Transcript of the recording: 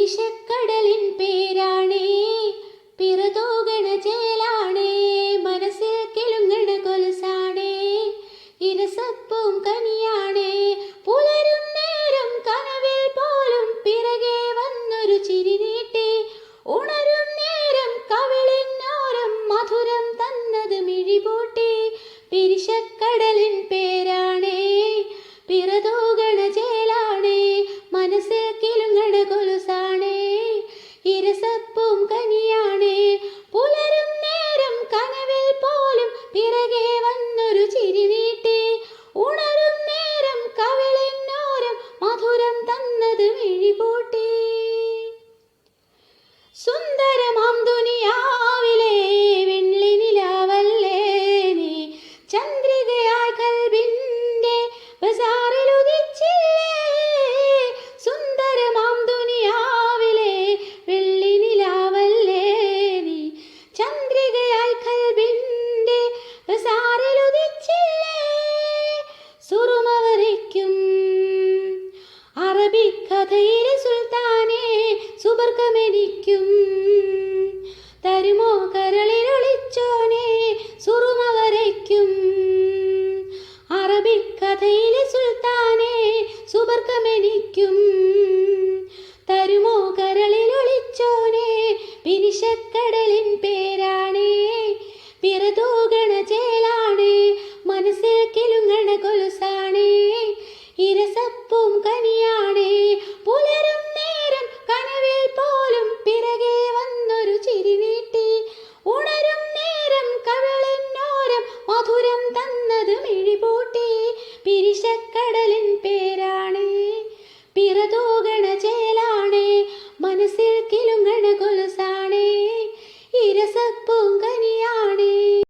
പിരിശക്കടലിൻ പേരാണേ, പിറതൂകണ ചേലാണേ, മനസ്സിൽ കിളുങ്ങണ കൊലുസാണേ, ഇരസപ്പും കനിയാണേ. പുലരും നേരം കനവിൽ പോലും പിറകെ വന്നൊരു ചിരി നീട്ടി, ഉണരും നേരം കവിളിനോരം മധുരം തന്നത് മിഴിപൂട്ടി. പിരിശക്കടലിൻ പേരാണേ, പിറതൂകണ ചേലാണേ, മനസ്സിൽ കിളുങ്ങണ കൊലുസാണേ, ഇരസപ്പും കനിയാണേ. പുലരും നേരം കനവിൽ പോലും പിറകെ വന്നൊരു ചിരി നീട്ടി, ഉണരും നേരം കവിളിനോരം മധുരം തന്നത് മിഴിപൂട്ടി. സുന്ദരമാം ദുനിയാവിലെ വെള്ളി നിലാവല്ലേ നീ, ചന്ദ്രികയായി കൽബിന്റെ ബസാറിലുദിച്ചില്ലേ. സുന്ദരമാം ദുനിയാവിലെ വെള്ളി നിലാവല്ലേ നീ, ചന്ദ്രികയായി കൽബിന്റെ ബസാറിലുദിച്ചില്ലേ. സുറുമവരയ്ക്കും അറബിക്കഥയിലെ സുൽത്താനെ, സുബർക്കമെനിക്കും തരുമോ കരളിലൊളിച്ചോനെ. സുറുമവരയ്ക്കും അറബിക്കഥയിലെ സുൽത്താനെ, സുബർക്കമെനിക്കും തരുമോ കരളിലൊളിച്ചോനെ. പിരിശക്കടലിൻ പേരാണേ, പിറതൂകണ ചേലാണേ, മനസ്സിൽ കിളുങ്ങണ കൊലുസാണേ, ഇരസപ്പും കനിയാണേ. പുലരും നേരം കനവിൽ പോലും പിറകെ വന്നൊരു ചിരി നീട്ടി, ഉണരും നേരം കവിളിനോരം മധുരം തന്നത് മിഴിപൂട്ടി. പിരിശക്കടലിൻ പേരാണേ, പിറതൂകണ ചേലാണേ, മനസ്സിൽ കിളുങ്ങണ കൊലുസാണേ, ഇരസപ്പും കനിയാണേ.